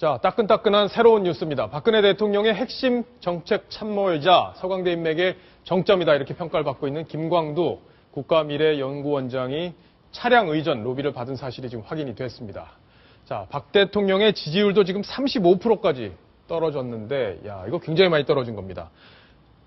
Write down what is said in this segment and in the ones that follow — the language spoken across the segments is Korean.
자, 따끈따끈한 새로운 뉴스입니다. 박근혜 대통령의 핵심 정책 참모이자 서강대 인맥의 정점이다 이렇게 평가를 받고 있는 김광두 국가미래연구원장이 차량 의전 로비를 받은 사실이 지금 확인이 됐습니다. 자, 박 대통령의 지지율도 지금 35%까지 떨어졌는데, 야, 이거 굉장히 많이 떨어진 겁니다.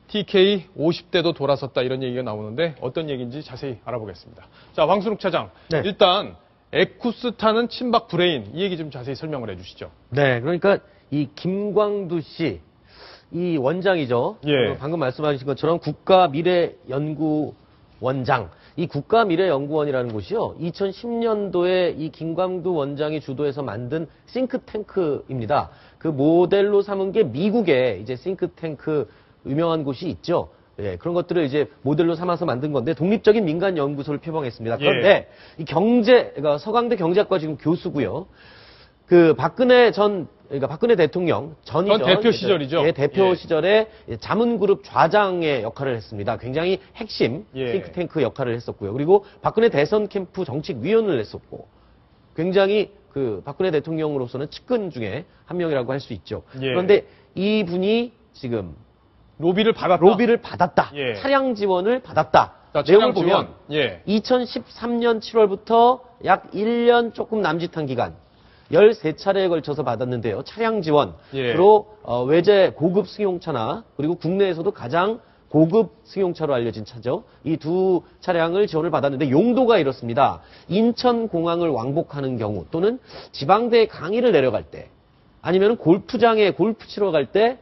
TK 50대도 돌아섰다 이런 얘기가 나오는데 어떤 얘기인지 자세히 알아보겠습니다. 자, 황순욱 차장. 네. 일단 에쿠스 타는 친박 브레인 이 얘기 좀 자세히 설명을 해주시죠. 네, 그러니까 이 김광두 씨, 이 원장이죠. 예. 방금 말씀하신 것처럼 국가미래연구원장. 이 국가미래연구원이라는 곳이요. 2010년도에 이 김광두 원장이 주도해서 만든 싱크탱크입니다. 그 모델로 삼은 게 미국의 이제 싱크탱크 유명한 곳이 있죠. 예, 그런 것들을 이제 모델로 삼아서 만든 건데 독립적인 민간 연구소를 표방했습니다. 그런데 이 그러니까 서강대 경제학과 지금 교수고요. 그 그러니까 박근혜 대통령 전 대표 시절이죠. 예, 대표 예. 시절에 자문그룹 좌장의 역할을 했습니다. 굉장히 핵심 싱크탱크 역할을 했었고요. 그리고 박근혜 대선 캠프 정책위원을 했었고, 굉장히 그 박근혜 대통령으로서는 측근 중에 한 명이라고 할 수 있죠. 예. 그런데 이분이 지금 로비를 받았다. 예. 차량 지원을 받았다. 자, 내용을 차량 지원. 보면 예. 2013년 7월부터 약 1년 조금 남짓한 기간 13차례에 걸쳐서 받았는데요. 차량 지원. 예. 주로 외제 고급 승용차나 그리고 국내에서도 가장 고급 승용차로 알려진 차죠. 이 두 차량을 지원을 받았는데 용도가 이렇습니다. 인천공항을 왕복하는 경우 또는 지방대 강의를 내려갈 때 아니면 골프장에 골프 치러 갈 때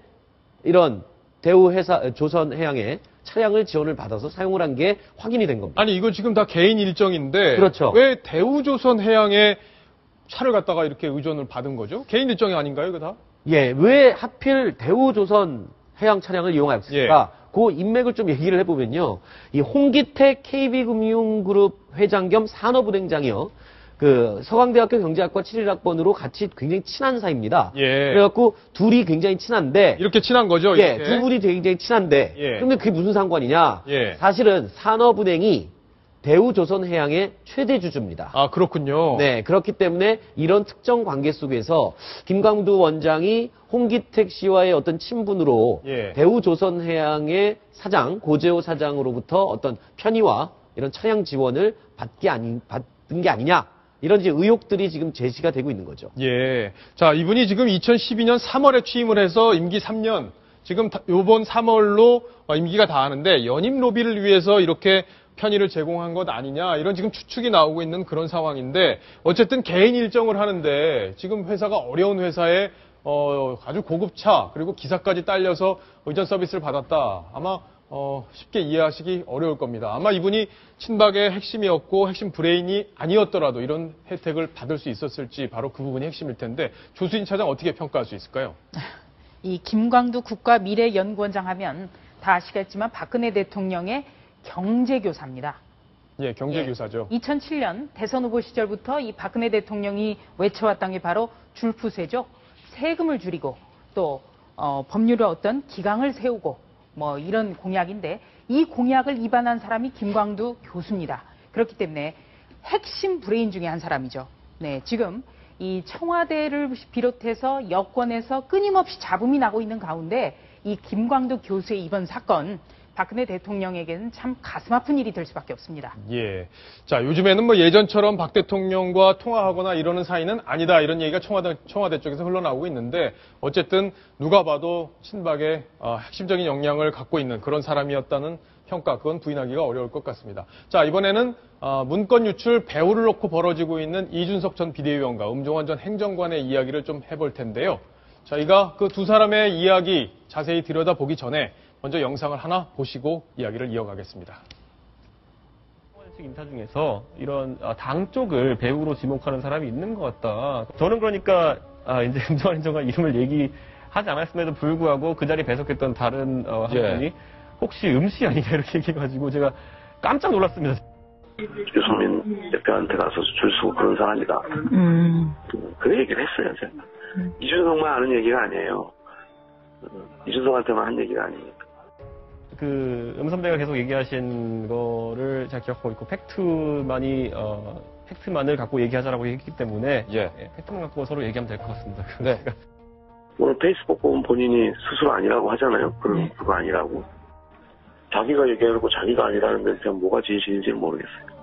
이런 대우회사 조선해양에 차량을 지원을 받아서 사용을 한 게 확인이 된 겁니다. 아니, 이거 지금 다 개인 일정인데 그렇죠. 왜 대우조선해양에 차를 갖다가 이렇게 의존을 받은 거죠? 개인 일정이 아닌가요, 이거 다? 예, 왜 하필 대우조선해양 차량을 이용하였을까? 그 인맥을 좀 얘기를 해보면요. 이 홍기택 KB금융그룹 회장 겸 산업은행장이요. 그 서강대학교 경제학과 71학번으로 같이 굉장히 친한 사이입니다. 예. 그래갖고 둘이 굉장히 친한데 이렇게 친한 거죠? 예, 이렇게? 두 분이 굉장히 친한데 예. 그런데 그게 무슨 상관이냐? 예. 사실은 산업은행이 대우조선해양의 최대 주주입니다. 아, 그렇군요. 네, 그렇기 때문에 이런 특정 관계 속에서 김광두 원장이 홍기택 씨와의 어떤 친분으로 예. 대우조선해양의 사장, 고재호 사장으로부터 어떤 편의와 이런 차량 지원을 받은 게 아니냐. 이런 이제 의혹들이 지금 제시가 되고 있는 거죠. 예. 자, 이분이 지금 2012년 3월에 취임을 해서 임기 3년, 지금 요번 3월로 임기가 다 하는데 연임 로비를 위해서 이렇게 편의를 제공한 것 아니냐, 이런 지금 추측이 나오고 있는 그런 상황인데, 어쨌든 개인 일정을 하는데 지금 회사가 어려운 회사에 아주 고급차 그리고 기사까지 딸려서 의전 서비스를 받았다. 아마 쉽게 이해하시기 어려울 겁니다. 아마 이분이 친박의 핵심이었고 핵심 브레인이 아니었더라도 이런 혜택을 받을 수 있었을지 바로 그 부분이 핵심일 텐데, 조수진 차장 어떻게 평가할 수 있을까요? 이 김광두 국가미래연구원장 하면 다 아시겠지만 박근혜 대통령의 경제교사입니다. 예, 경제교사죠. 2007년 대선 후보 시절부터 이 박근혜 대통령이 외쳐왔던 게 바로 줄푸세죠. 세금을 줄이고 또 법률의 어떤 기강을 세우고 뭐 이런 공약인데, 이 공약을 입안한 사람이 김광두 교수입니다. 그렇기 때문에 핵심 브레인 중에 한 사람이죠. 네, 지금 이 청와대를 비롯해서 여권에서 끊임없이 잡음이 나고 있는 가운데 이 김광두 교수의 이번 사건, 박근혜 대통령에게는 참 가슴 아픈 일이 될 수밖에 없습니다. 예. 자, 요즘에는 뭐 예전처럼 박 대통령과 통화하거나 이러는 사이는 아니다, 이런 얘기가 청와대 쪽에서 흘러나오고 있는데, 어쨌든 누가 봐도 친박의 핵심적인 역량을 갖고 있는 그런 사람이었다는 평가, 그건 부인하기가 어려울 것 같습니다. 자, 이번에는 문건 유출 배후를 놓고 벌어지고 있는 이준석 전 비대위원과 음종환 전 행정관의 이야기를 좀 해볼 텐데요. 저희가 그 두 사람의 이야기 자세히 들여다보기 전에 먼저 영상을 하나 보시고 이야기를 이어가겠습니다. 인사 중에서 이런 당 쪽을 배우로 지목하는 사람이 있는 것 같다. 저는 그러니까 이제 음종환 행정관 이름을 얘기하지 않았음에도 불구하고 그 자리에 배석했던 다른 한 분이 혹시 음씨 아니냐 이렇게 얘기해가지고 제가 깜짝 놀랐습니다. 유승민 대표한테 가서 줄 서고 그런 사람이다. 그 얘기를 했어요, 제가. 이준석만 아는 얘기가 아니에요. 이준석한테만 한 얘기가 아니에요. 그 선배가 계속 얘기하신 거를 제가 기억하고 있고, 팩트만이 팩트만을 갖고 얘기하자라고 했기 때문에 예. 팩트만 갖고 서로 얘기하면 될 것 같습니다. 네. 오늘 페이스북 보면 본인이 스스로 아니라고 하잖아요. 그거 아니라고. 자기가 얘기해놓고 자기가 아니라는 데는 그냥 뭐가 진실인지는 모르겠어요.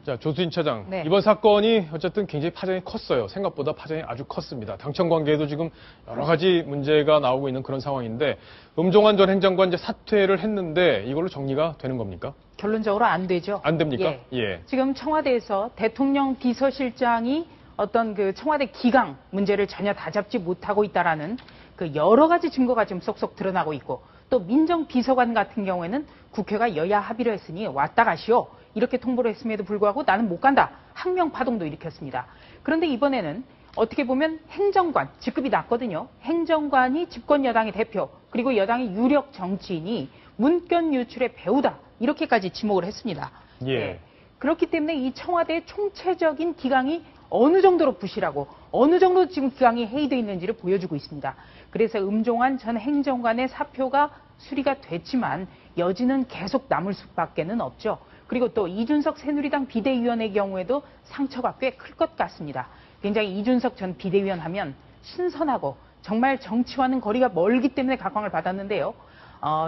자, 조수진 차장. 네. 이번 사건이 어쨌든 굉장히 파장이 컸어요. 생각보다 파장이 아주 컸습니다. 당청 관계에도 지금 여러 가지 문제가 나오고 있는 그런 상황인데, 음종환 전 행정관 이제 사퇴를 했는데 이걸로 정리가 되는 겁니까? 결론적으로 안 되죠. 안 됩니까? 예. 지금 청와대에서 대통령 비서실장이 어떤 그 청와대 기강 문제를 전혀 다잡지 못하고 있다라는 그 여러 가지 증거가 지금 쏙쏙 드러나고 있고, 또 민정비서관 같은 경우에는 국회가 여야 합의를 했으니 왔다 가시오 이렇게 통보를 했음에도 불구하고 나는 못 간다. 항명파동도 일으켰습니다. 그런데 이번에는 어떻게 보면 행정관, 직급이 낮거든요. 행정관이 집권 여당의 대표, 그리고 여당의 유력 정치인이 문건 유출의 배우다. 이렇게까지 지목을 했습니다. 예. 그렇기 때문에 이 청와대의 총체적인 기강이 어느 정도로 부실하고 어느 정도 지금 기강이 해이되어 있는지를 보여주고 있습니다. 그래서 음종환 전 행정관의 사표가 수리가 됐지만 여지는 계속 남을 수밖에는 없죠. 그리고 또 이준석 새누리당 비대위원의 경우에도 상처가 꽤 클 것 같습니다. 굉장히 이준석 전 비대위원 하면 신선하고 정말 정치와는 거리가 멀기 때문에 각광을 받았는데요.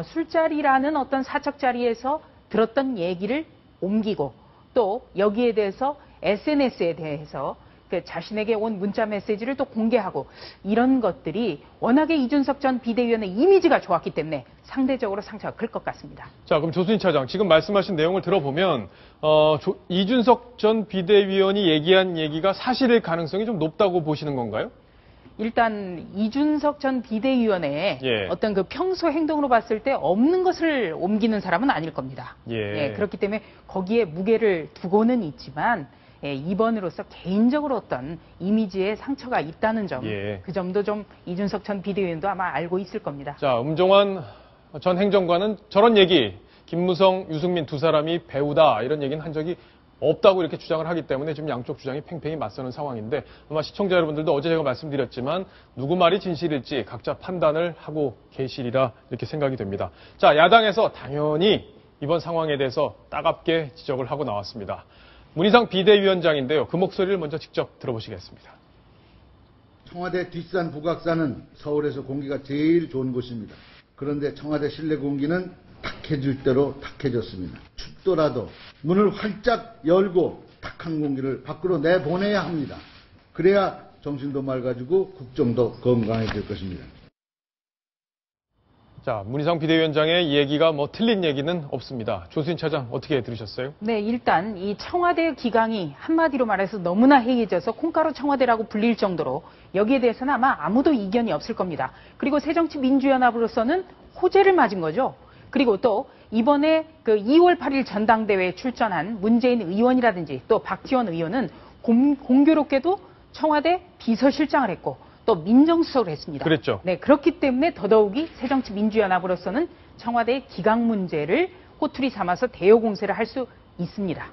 술자리라는 어떤 사적 자리에서 들었던 얘기를 옮기고 또 여기에 대해서 SNS에 대해서 그 자신에게 온 문자 메시지를 또 공개하고 이런 것들이 워낙에 이준석 전 비대위원의 이미지가 좋았기 때문에 상대적으로 상처가 클 것 같습니다. 자, 그럼 조수진 차장, 지금 말씀하신 내용을 들어보면 이준석 전 비대위원이 얘기한 얘기가 사실일 가능성이 좀 높다고 보시는 건가요? 일단 이준석 전 비대위원의 어떤 그 평소 행동으로 봤을 때 없는 것을 옮기는 사람은 아닐 겁니다. 그렇기 때문에 거기에 무게를 두고는 있지만 이번으로서 개인적으로 어떤 이미지에 상처가 있다는 점, 그 점도 좀 이준석 전 비대위원도 아마 알고 있을 겁니다. 자, 음종환 전 행정관은 저런 얘기, 김무성, 유승민 두 사람이 배우다 이런 얘기는 한 적이 없다고 이렇게 주장을 하기 때문에 지금 양쪽 주장이 팽팽히 맞서는 상황인데, 아마 시청자 여러분들도 어제 제가 말씀드렸지만 누구 말이 진실일지 각자 판단을 하고 계시리라 이렇게 생각이 됩니다. 자, 야당에서 당연히 이번 상황에 대해서 따갑게 지적을 하고 나왔습니다. 문희상 비대위원장인데요. 그 목소리를 먼저 직접 들어보시겠습니다. 청와대 뒷산 북악산은 서울에서 공기가 제일 좋은 곳입니다. 그런데 청와대 실내 공기는 탁해질 대로 탁해졌습니다. 춥더라도 문을 활짝 열고 탁한 공기를 밖으로 내보내야 합니다. 그래야 정신도 맑아지고 국정도 건강해질 것입니다. 자, 문희상 비대위원장의 이 얘기가 뭐 틀린 얘기는 없습니다. 조수진 차장 어떻게 들으셨어요? 네, 일단 이 청와대 기강이 한마디로 말해서 너무나 해이해져서 콩가루 청와대라고 불릴 정도로 여기에 대해서는 아마 아무도 이견이 없을 겁니다. 그리고 새정치민주연합으로서는 호재를 맞은 거죠. 그리고 또 이번에 그 2월 8일 전당대회에 출전한 문재인 의원이라든지 또 박지원 의원은 공교롭게도 청와대 비서실장을 했고 또 민정수석을 했습니다. 그랬죠. 네, 그렇기 때문에 더더욱이 새정치민주연합으로서는 청와대의 기강 문제를 꼬투리 삼아서 대여 공세를 할 수 있습니다.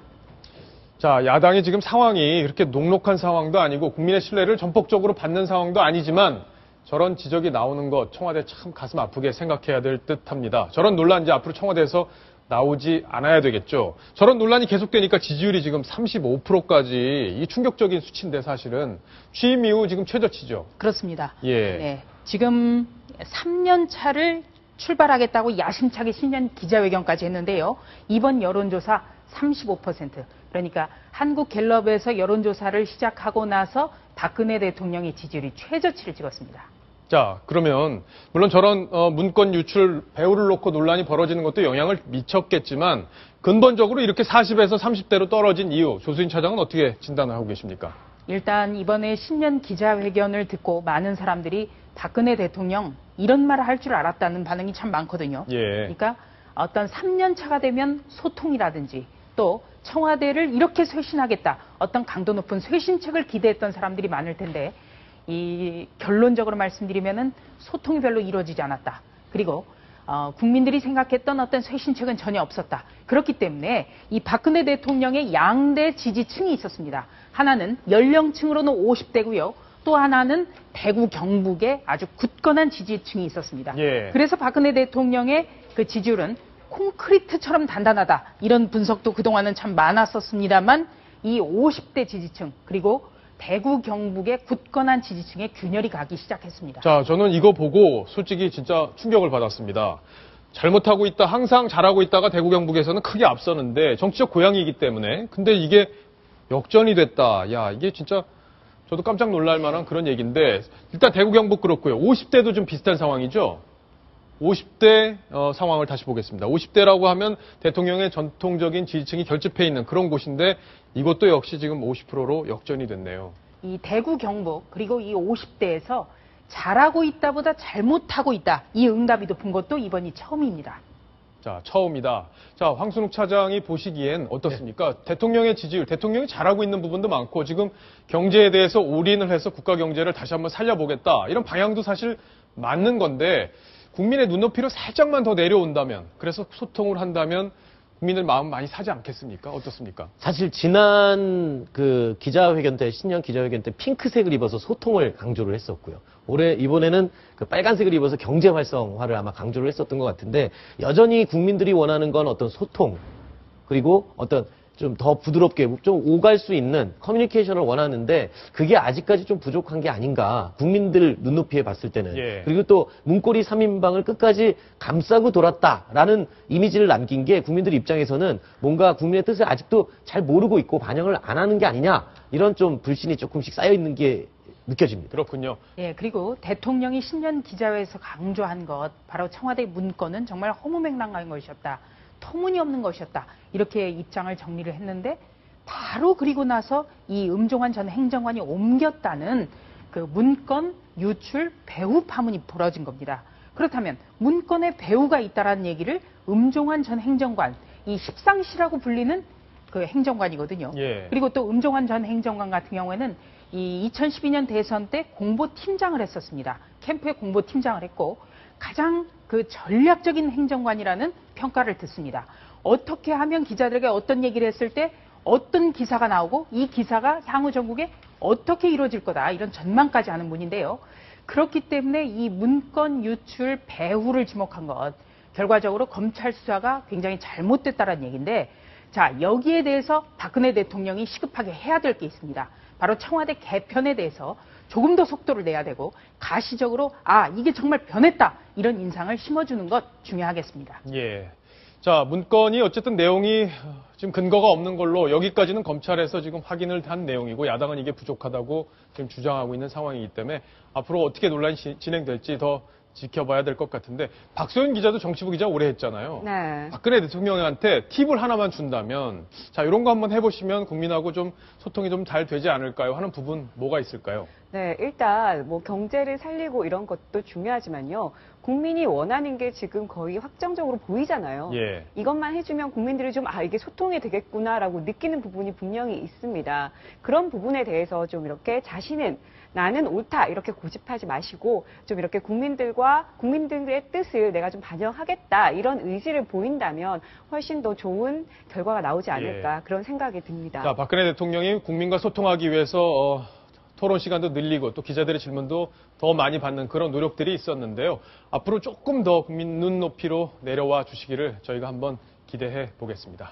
자, 야당이 지금 상황이 그렇게 녹록한 상황도 아니고 국민의 신뢰를 전폭적으로 받는 상황도 아니지만 저런 지적이 나오는 것 청와대 참 가슴 아프게 생각해야 될 듯합니다. 저런 논란 이제 앞으로 청와대에서 나오지 않아야 되겠죠. 저런 논란이 계속되니까 지지율이 지금 35%까지 이 충격적인 수치인데 사실은 취임 이후 지금 최저치죠. 그렇습니다. 예. 네, 지금 3년 차를 출발하겠다고 야심차게 신년 기자회견까지 했는데요. 이번 여론조사 35%. 그러니까 한국갤럽에서 여론조사를 시작하고 나서 박근혜 대통령의 지지율이 최저치를 찍었습니다. 자, 그러면 물론 저런 문건 유출 배우를 놓고 논란이 벌어지는 것도 영향을 미쳤겠지만 근본적으로 이렇게 40에서 30대로 떨어진 이유 조수진 차장은 어떻게 진단을 하고 계십니까? 일단 이번에 신년 기자회견을 듣고 많은 사람들이 박근혜 대통령 이런 말을 할 줄 알았다는 반응이 참 많거든요. 그러니까 어떤 3년 차가 되면 소통이라든지 또 청와대를 이렇게 쇄신하겠다. 어떤 강도 높은 쇄신책을 기대했던 사람들이 많을 텐데 이 결론적으로 말씀드리면은 소통이 별로 이루어지지 않았다. 그리고 국민들이 생각했던 어떤 쇄신책은 전혀 없었다. 그렇기 때문에 이 박근혜 대통령의 양대 지지층이 있었습니다. 하나는 연령층으로는 50대고요. 또 하나는 대구 경북에 아주 굳건한 지지층이 있었습니다. 그래서 박근혜 대통령의 그 지지율은 콘크리트처럼 단단하다. 이런 분석도 그동안은 참 많았었습니다만 이 50대 지지층 그리고 대구 경북의 굳건한 지지층에 균열이 가기 시작했습니다. 자, 저는 이거 보고 솔직히 진짜 충격을 받았습니다. 잘못하고 있다, 항상 잘하고 있다가 대구 경북에서는 크게 앞서는데 정치적 고향이기 때문에 근데 이게 역전이 됐다. 야, 이게 진짜 저도 깜짝 놀랄 만한 그런 얘기인데 일단 대구 경북 그렇고요. 50대도 좀 비슷한 상황이죠. 50대 상황을 다시 보겠습니다. 50대라고 하면 대통령의 전통적인 지지층이 결집해 있는 그런 곳인데 이것도 역시 지금 50%로 역전이 됐네요. 이 대구 경북 그리고 이 50대에서 잘하고 있다보다 잘못하고 있다. 이 응답이 높은 것도 이번이 처음입니다. 자, 처음이다. 자, 황순욱 차장이 보시기엔 어떻습니까? 대통령의 지지율, 대통령이 잘하고 있는 부분도 많고 지금 경제에 대해서 올인을 해서 국가 경제를 다시 한번 살려보겠다. 이런 방향도 사실 맞는 건데 국민의 눈높이로 살짝만 더 내려온다면 그래서 소통을 한다면 국민들 마음 많이 사지 않겠습니까? 어떻습니까? 사실 지난 그 기자회견 때 신년 기자회견 때 핑크색을 입어서 소통을 강조를 했었고요. 올해 이번에는 그 빨간색을 입어서 경제 활성화를 아마 강조를 했었던 것 같은데 여전히 국민들이 원하는 건 어떤 소통 그리고 어떤 좀 더 부드럽게 좀 오갈 수 있는 커뮤니케이션을 원하는데 그게 아직까지 좀 부족한 게 아닌가. 국민들 눈높이에 봤을 때는. 예. 그리고 또 문고리 3인방을 끝까지 감싸고 돌았다라는 이미지를 남긴 게 국민들 입장에서는 뭔가 국민의 뜻을 아직도 잘 모르고 있고 반영을 안 하는 게 아니냐. 이런 좀 불신이 조금씩 쌓여 있는 게 느껴집니다. 그렇군요. 예, 그리고 대통령이 신년 기자회에서 강조한 것, 바로 청와대 문건은 정말 허무맹랑한 것이었다. 터무니없는 것이었다. 이렇게 입장을 정리를 했는데 바로 그리고 나서 이 음종환 전 행정관이 옮겼다는 그 문건 유출 배후 파문이 벌어진 겁니다. 그렇다면 문건에 배후가 있다라는 얘기를 음종환 전 행정관, 이 십상시라고 불리는 그 행정관이거든요. 예. 그리고 또 음종환 전 행정관 같은 경우에는 이 2012년 대선 때 공보팀장을 했었습니다. 캠프의 공보팀장을 했고 가장 그 전략적인 행정관이라는 평가를 듣습니다. 어떻게 하면 기자들에게 어떤 얘기를 했을 때 어떤 기사가 나오고 이 기사가 향후 전국에 어떻게 이루어질 거다 이런 전망까지 하는 분인데요. 그렇기 때문에 이 문건 유출 배후를 지목한 것 결과적으로 검찰 수사가 굉장히 잘못됐다는 얘기인데 자 여기에 대해서 박근혜 대통령이 시급하게 해야 될 게 있습니다. 바로 청와대 개편에 대해서 조금 더 속도를 내야 되고 가시적으로 이게 정말 변했다 이런 인상을 심어주는 것 중요하겠습니다. 예. 자, 문건이 어쨌든 내용이 지금 근거가 없는 걸로 여기까지는 검찰에서 지금 확인을 한 내용이고 야당은 이게 부족하다고 지금 주장하고 있는 상황이기 때문에 앞으로 어떻게 논란이 진행될지 더 지켜봐야 될 것 같은데 박소연 기자도 정치부 기자 오래 했잖아요. 네. 박근혜 대통령한테 팁을 하나만 준다면 자 이런 거 한번 해보시면 국민하고 좀 소통이 좀 잘 되지 않을까요? 하는 부분 뭐가 있을까요? 네, 일단 뭐 경제를 살리고 이런 것도 중요하지만요. 국민이 원하는 게 지금 거의 확정적으로 보이잖아요. 예. 이것만 해주면 국민들이 좀 이게 소통이 되겠구나라고 느끼는 부분이 분명히 있습니다. 그런 부분에 대해서 좀 이렇게 자신은 나는 옳다 이렇게 고집하지 마시고 좀 이렇게 국민들의 뜻을 내가 좀 반영하겠다 이런 의지를 보인다면 훨씬 더 좋은 결과가 나오지 않을까 그런 생각이 듭니다. 자, 박근혜 대통령이 국민과 소통하기 위해서 토론 시간도 늘리고 또 기자들의 질문도 더 많이 받는 그런 노력들이 있었는데요. 앞으로 조금 더 국민 눈높이로 내려와 주시기를 저희가 한번 기대해 보겠습니다.